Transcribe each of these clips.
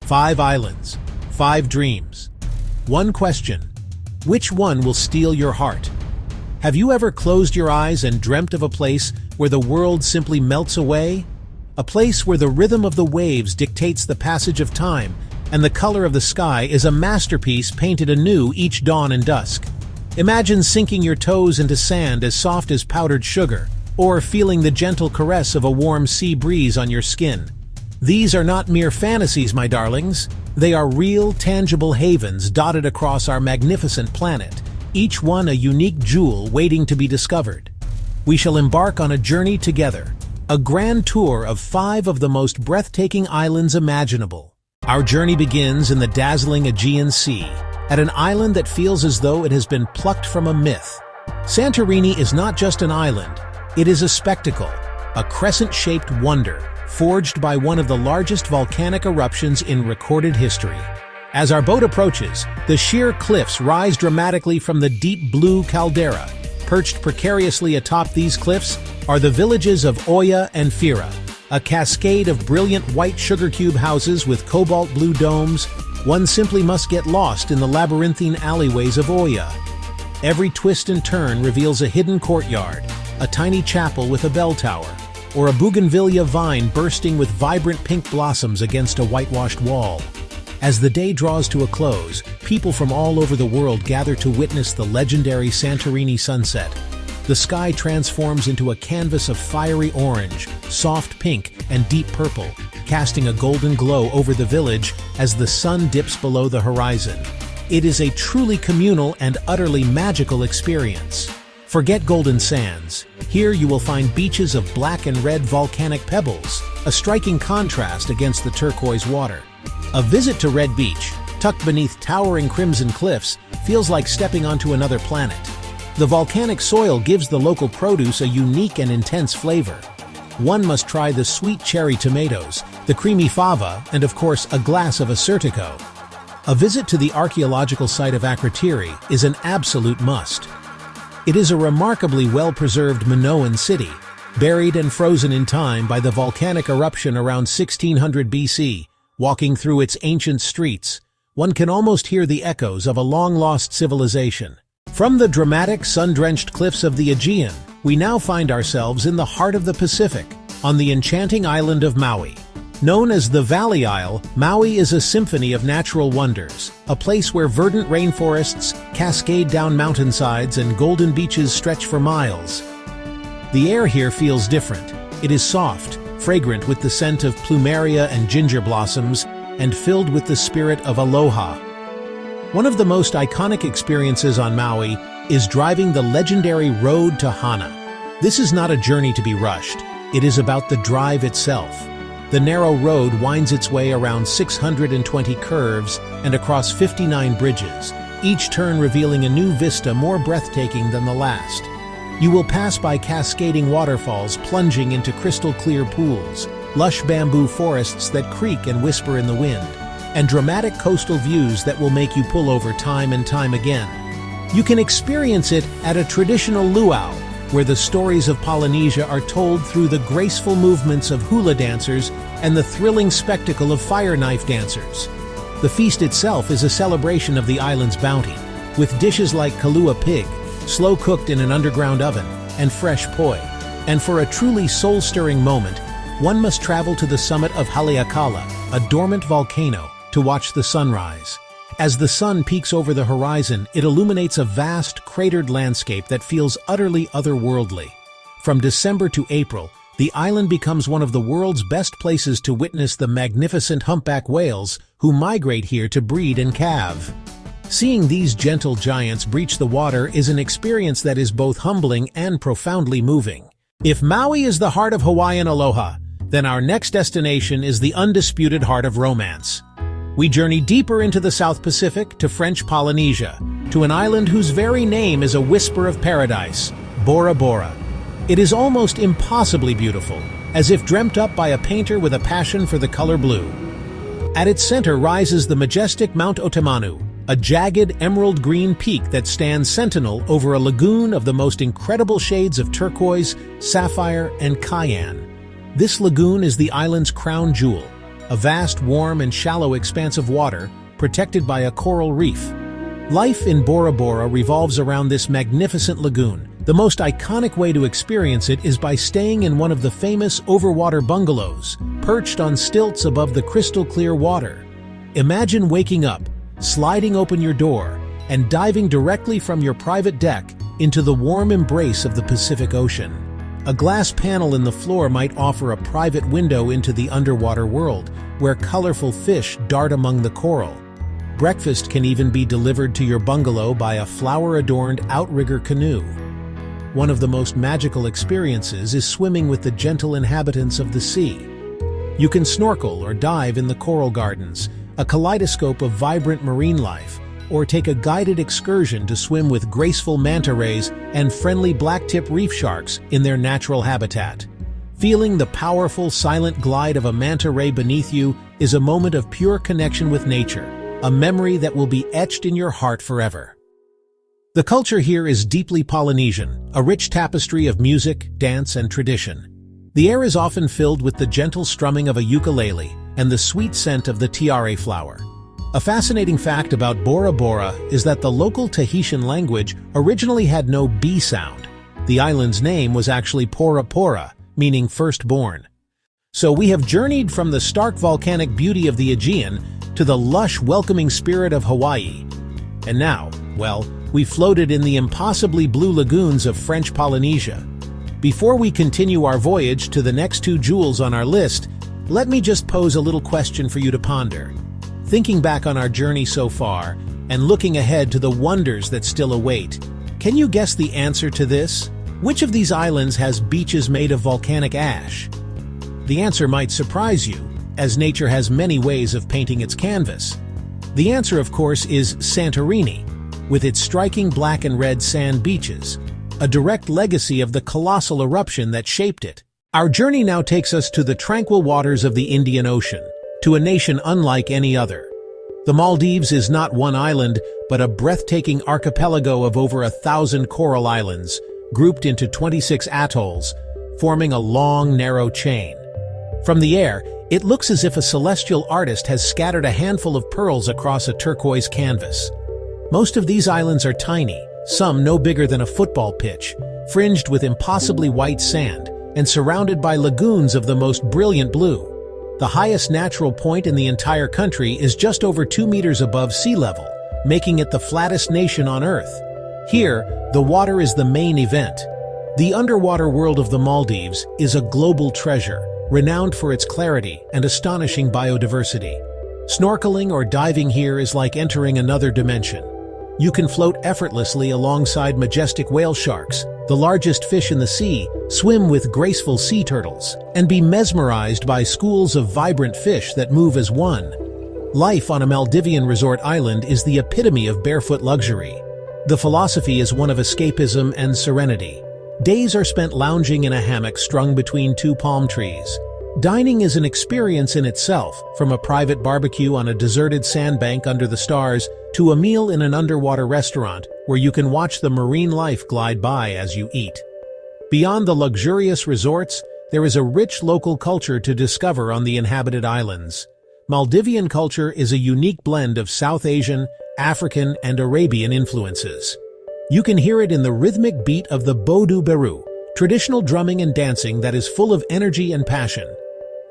5 islands, 5 dreams. One question: which one will steal your heart? Have you ever closed your eyes and dreamt of a place where the world simply melts away? A place where the rhythm of the waves dictates the passage of time, and the color of the sky is a masterpiece painted anew each dawn and dusk. Imagine sinking your toes into sand as soft as powdered sugar, or feeling the gentle caress of a warm sea breeze on your skin. These are not mere fantasies, my darlings. They are real, tangible havens dotted across our magnificent planet, each one a unique jewel waiting to be discovered. We shall embark on a journey together, a grand tour of 5 of the most breathtaking islands imaginable. Our journey begins in the dazzling Aegean Sea, at an island that feels as though it has been plucked from a myth. Santorini is not just an island, it is a spectacle, a crescent-shaped wonder, forged by one of the largest volcanic eruptions in recorded history. As our boat approaches, the sheer cliffs rise dramatically from the deep blue caldera. Perched precariously atop these cliffs are the villages of Oya and Fira, a cascade of brilliant white sugar cube houses with cobalt blue domes. One simply must get lost in the labyrinthine alleyways of Oya. Every twist and turn reveals a hidden courtyard, a tiny chapel with a bell tower, or a bougainvillea vine bursting with vibrant pink blossoms against a whitewashed wall. As the day draws to a close, people from all over the world gather to witness the legendary Santorini sunset. The sky transforms into a canvas of fiery orange, soft pink, and deep purple, casting a golden glow over the village as the sun dips below the horizon. It is a truly communal and utterly magical experience. Forget golden sands. Here you will find beaches of black and red volcanic pebbles, a striking contrast against the turquoise water. A visit to Red Beach, tucked beneath towering crimson cliffs, feels like stepping onto another planet. The volcanic soil gives the local produce a unique and intense flavor. One must try the sweet cherry tomatoes, the creamy fava, and of course a glass of Assyrtiko. A visit to the archaeological site of Akrotiri is an absolute must. It is a remarkably well-preserved Minoan city, buried and frozen in time by the volcanic eruption around 1600 BC. Walking through its ancient streets, one can almost hear the echoes of a long-lost civilization. From the dramatic, sun-drenched cliffs of the Aegean, we now find ourselves in the heart of the Pacific, on the enchanting island of Maui. Known as the Valley Isle, Maui is a symphony of natural wonders, a place where verdant rainforests cascade down mountainsides and golden beaches stretch for miles. The air here feels different. It is soft, fragrant with the scent of plumeria and ginger blossoms, and filled with the spirit of aloha. One of the most iconic experiences on Maui is driving the legendary Road to Hana. This is not a journey to be rushed. It is about the drive itself. The narrow road winds its way around 620 curves and across 59 bridges, each turn revealing a new vista more breathtaking than the last. You will pass by cascading waterfalls plunging into crystal-clear pools, lush bamboo forests that creak and whisper in the wind, and dramatic coastal views that will make you pull over time and time again. You can experience it at a traditional luau, where the stories of Polynesia are told through the graceful movements of hula dancers and the thrilling spectacle of fire knife dancers. The feast itself is a celebration of the island's bounty, with dishes like kalua pig, slow-cooked in an underground oven, and fresh poi. And for a truly soul-stirring moment, one must travel to the summit of Haleakala, a dormant volcano, to watch the sunrise. As the sun peaks over the horizon, it illuminates a vast, cratered landscape that feels utterly otherworldly. From December to April, the island becomes one of the world's best places to witness the magnificent humpback whales who migrate here to breed and calve. Seeing these gentle giants breach the water is an experience that is both humbling and profoundly moving. If Maui is the heart of Hawaiian aloha, then our next destination is the undisputed heart of romance. We journey deeper into the South Pacific to French Polynesia, to an island whose very name is a whisper of paradise, Bora Bora. It is almost impossibly beautiful, as if dreamt up by a painter with a passion for the color blue. At its center rises the majestic Mount Otamanu, a jagged emerald green peak that stands sentinel over a lagoon of the most incredible shades of turquoise, sapphire, and cayenne. This lagoon is the island's crown jewel, a vast, warm, and shallow expanse of water protected by a coral reef. Life in Bora Bora revolves around this magnificent lagoon. The most iconic way to experience it is by staying in one of the famous overwater bungalows, perched on stilts above the crystal-clear water. Imagine waking up, sliding open your door, and diving directly from your private deck into the warm embrace of the Pacific Ocean. A glass panel in the floor might offer a private window into the underwater world, where colorful fish dart among the coral. Breakfast can even be delivered to your bungalow by a flower-adorned outrigger canoe. One of the most magical experiences is swimming with the gentle inhabitants of the sea. You can snorkel or dive in the coral gardens, a kaleidoscope of vibrant marine life, or take a guided excursion to swim with graceful manta rays and friendly blacktip reef sharks in their natural habitat. Feeling the powerful, silent glide of a manta ray beneath you is a moment of pure connection with nature, a memory that will be etched in your heart forever. The culture here is deeply Polynesian, a rich tapestry of music, dance, and tradition. The air is often filled with the gentle strumming of a ukulele and the sweet scent of the tiare flower. A fascinating fact about Bora Bora is that the local Tahitian language originally had no B sound. The island's name was actually Pora Pora, meaning firstborn. So we have journeyed from the stark volcanic beauty of the Aegean to the lush, welcoming spirit of Hawaii. And now, well, we floated in the impossibly blue lagoons of French Polynesia. Before we continue our voyage to the next two jewels on our list, let me just pose a little question for you to ponder. Thinking back on our journey so far, and looking ahead to the wonders that still await, can you guess the answer to this? Which of these islands has beaches made of volcanic ash? The answer might surprise you, as nature has many ways of painting its canvas. The answer, of course, is Santorini, with its striking black and red sand beaches, a direct legacy of the colossal eruption that shaped it. Our journey now takes us to the tranquil waters of the Indian Ocean, to a nation unlike any other. The Maldives is not one island, but a breathtaking archipelago of over 1,000 coral islands, grouped into 26 atolls, forming a long, narrow chain. From the air, it looks as if a celestial artist has scattered a handful of pearls across a turquoise canvas. Most of these islands are tiny, some no bigger than a football pitch, fringed with impossibly white sand, and surrounded by lagoons of the most brilliant blue. The highest natural point in the entire country is just over 2 meters above sea level, making it the flattest nation on Earth. Here, the water is the main event. The underwater world of the Maldives is a global treasure, renowned for its clarity and astonishing biodiversity. Snorkeling or diving here is like entering another dimension. You can float effortlessly alongside majestic whale sharks, the largest fish in the sea, swim with graceful sea turtles, and be mesmerized by schools of vibrant fish that move as one. Life on a Maldivian resort island is the epitome of barefoot luxury. The philosophy is one of escapism and serenity. Days are spent lounging in a hammock strung between two palm trees. Dining is an experience in itself, from a private barbecue on a deserted sandbank under the stars to a meal in an underwater restaurant where you can watch the marine life glide by as you eat. Beyond the luxurious resorts, there is a rich local culture to discover on the inhabited islands. Maldivian culture is a unique blend of South Asian, African, and Arabian influences. You can hear it in the rhythmic beat of the Bodu Beru, traditional drumming and dancing that is full of energy and passion.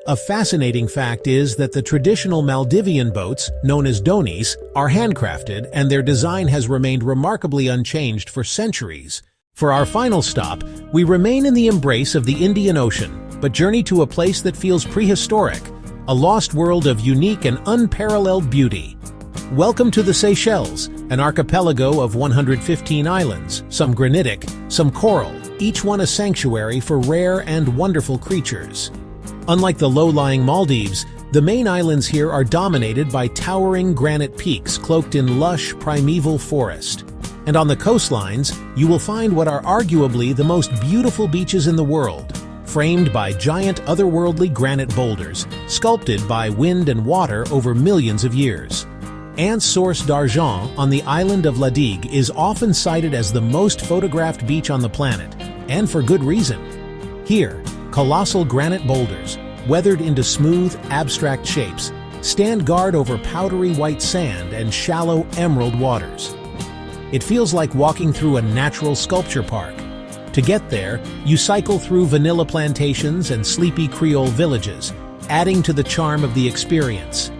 A fascinating fact is that the traditional Maldivian boats, known as donis, are handcrafted and their design has remained remarkably unchanged for centuries. For our final stop, we remain in the embrace of the Indian Ocean, but journey to a place that feels prehistoric, a lost world of unique and unparalleled beauty. Welcome to the Seychelles, an archipelago of 115 islands, some granitic, some coral, each one a sanctuary for rare and wonderful creatures. Unlike the low-lying Maldives, the main islands here are dominated by towering granite peaks cloaked in lush, primeval forest. And on the coastlines, you will find what are arguably the most beautiful beaches in the world, framed by giant otherworldly granite boulders, sculpted by wind and water over millions of years. Anse Source d'Argent on the island of La Digue is often cited as the most photographed beach on the planet, and for good reason. Here, colossal granite boulders, weathered into smooth, abstract shapes, stand guard over powdery white sand and shallow emerald waters. It feels like walking through a natural sculpture park. To get there, you cycle through vanilla plantations and sleepy Creole villages, adding to the charm of the experience.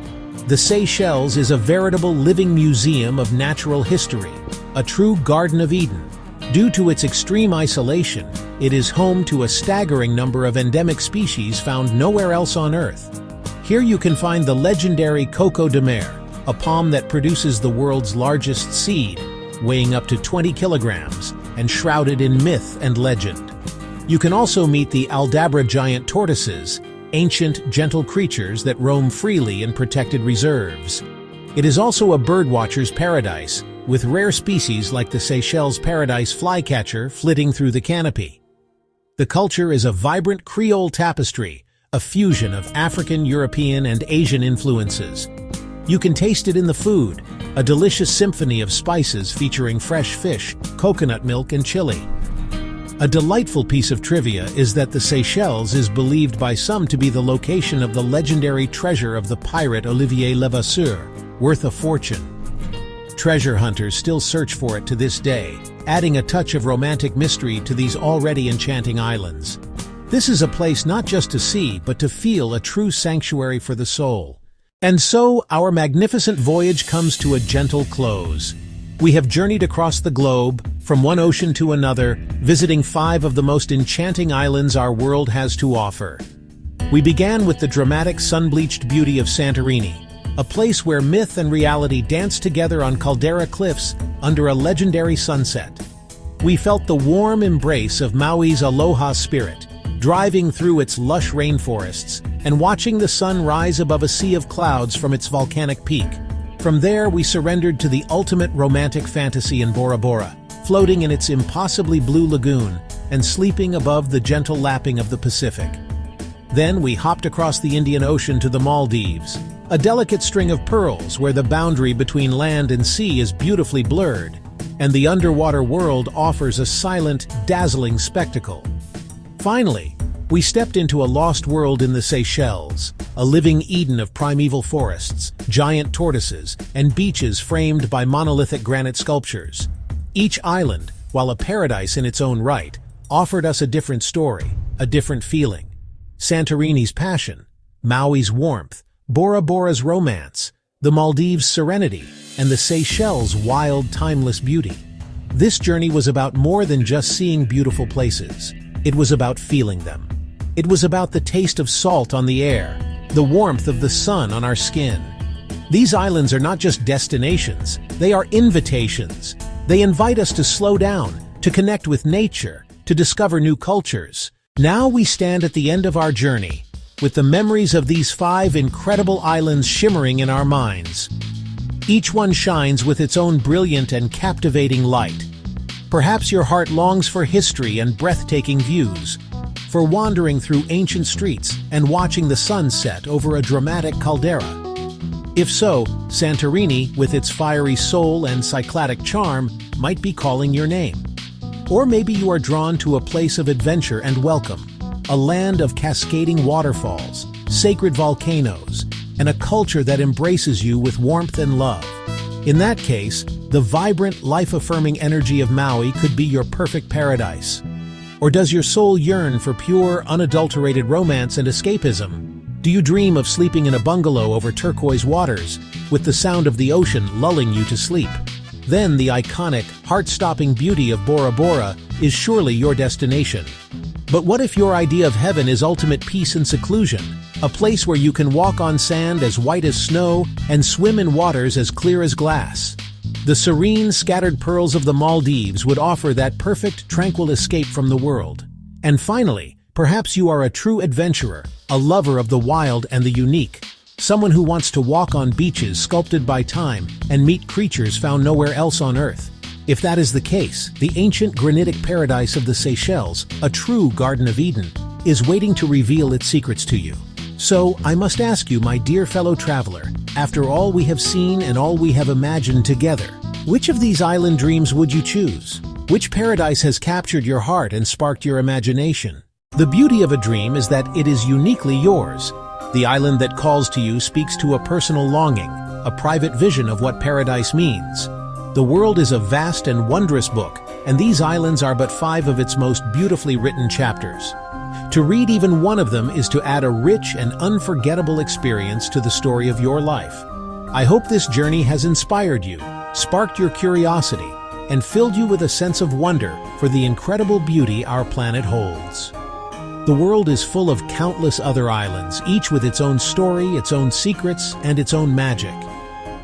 The Seychelles is a veritable living museum of natural history, a true Garden of Eden. Due to its extreme isolation, it is home to a staggering number of endemic species found nowhere else on Earth. Here you can find the legendary coco de mer, a palm that produces the world's largest seed, weighing up to 20 kilograms and shrouded in myth and legend. You can also meet the Aldabra giant tortoises, ancient, gentle creatures that roam freely in protected reserves. It is also a birdwatcher's paradise, with rare species like the Seychelles paradise flycatcher flitting through the canopy. The culture is a vibrant Creole tapestry, a fusion of African, European, and Asian influences. You can taste it in the food, a delicious symphony of spices featuring fresh fish, coconut milk, and chili. A delightful piece of trivia is that the Seychelles is believed by some to be the location of the legendary treasure of the pirate Olivier Levasseur, worth a fortune. Treasure hunters still search for it to this day, adding a touch of romantic mystery to these already enchanting islands. This is a place not just to see, but to feel, a true sanctuary for the soul. And so, our magnificent voyage comes to a gentle close. We have journeyed across the globe, from one ocean to another, visiting 5 of the most enchanting islands our world has to offer. We began with the dramatic sun-bleached beauty of Santorini, a place where myth and reality dance together on caldera cliffs under a legendary sunset. We felt the warm embrace of Maui's aloha spirit, driving through its lush rainforests and watching the sun rise above a sea of clouds from its volcanic peak. From there, we surrendered to the ultimate romantic fantasy in Bora, floating in its impossibly blue lagoon and sleeping above the gentle lapping of the Pacific. Then we hopped across the Indian Ocean to the Maldives, a delicate string of pearls where the boundary between land and sea is beautifully blurred, and the underwater world offers a silent, dazzling spectacle. Finally, we stepped into a lost world in the Seychelles, a living Eden of primeval forests, giant tortoises, and beaches framed by monolithic granite sculptures. Each island, while a paradise in its own right, offered us a different story, a different feeling. Santorini's passion, Maui's warmth, Bora's romance, the Maldives' serenity, and the Seychelles' wild, timeless beauty. This journey was about more than just seeing beautiful places. It was about feeling them. It was about the taste of salt on the air, the warmth of the sun on our skin. These islands are not just destinations, they are invitations. They invite us to slow down, to connect with nature, to discover new cultures. Now we stand at the end of our journey, with the memories of these 5 incredible islands shimmering in our minds. Each one shines with its own brilliant and captivating light. Perhaps your heart longs for history and breathtaking views, for wandering through ancient streets and watching the sun set over a dramatic caldera. If so, Santorini, with its fiery soul and cycladic charm, might be calling your name. Or maybe you are drawn to a place of adventure and welcome, a land of cascading waterfalls, sacred volcanoes, and a culture that embraces you with warmth and love. In that case, the vibrant, life-affirming energy of Maui could be your perfect paradise. Or does your soul yearn for pure, unadulterated romance and escapism? Do you dream of sleeping in a bungalow over turquoise waters, with the sound of the ocean lulling you to sleep? Then the iconic, heart-stopping beauty of Bora is surely your destination. But what if your idea of heaven is ultimate peace and seclusion, a place where you can walk on sand as white as snow and swim in waters as clear as glass? The serene, scattered pearls of the Maldives would offer that perfect, tranquil escape from the world. And finally, perhaps you are a true adventurer, a lover of the wild and the unique, someone who wants to walk on beaches sculpted by time and meet creatures found nowhere else on Earth. If that is the case, the ancient granitic paradise of the Seychelles, a true Garden of Eden, is waiting to reveal its secrets to you. So, I must ask you, my dear fellow traveler, after all we have seen and all we have imagined together, which of these island dreams would you choose? Which paradise has captured your heart and sparked your imagination? The beauty of a dream is that it is uniquely yours. The island that calls to you speaks to a personal longing, a private vision of what paradise means. The world is a vast and wondrous book, and these islands are but 5 of its most beautifully written chapters. To read even one of them is to add a rich and unforgettable experience to the story of your life. I hope this journey has inspired you, sparked your curiosity, and filled you with a sense of wonder for the incredible beauty our planet holds. The world is full of countless other islands, each with its own story, its own secrets, and its own magic.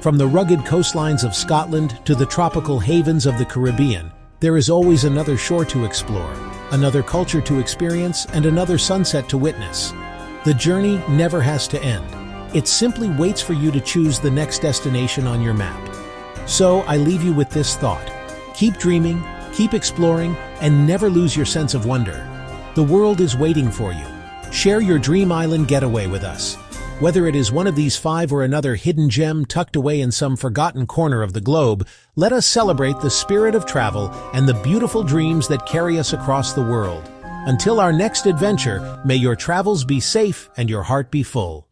From the rugged coastlines of Scotland to the tropical havens of the Caribbean, there is always another shore to explore, another culture to experience, and another sunset to witness. The journey never has to end. It simply waits for you to choose the next destination on your map. So I leave you with this thought. Keep dreaming, keep exploring, and never lose your sense of wonder. The world is waiting for you. Share your dream island getaway with us. Whether it is one of these 5 or another hidden gem tucked away in some forgotten corner of the globe, let us celebrate the spirit of travel and the beautiful dreams that carry us across the world. Until our next adventure, may your travels be safe and your heart be full.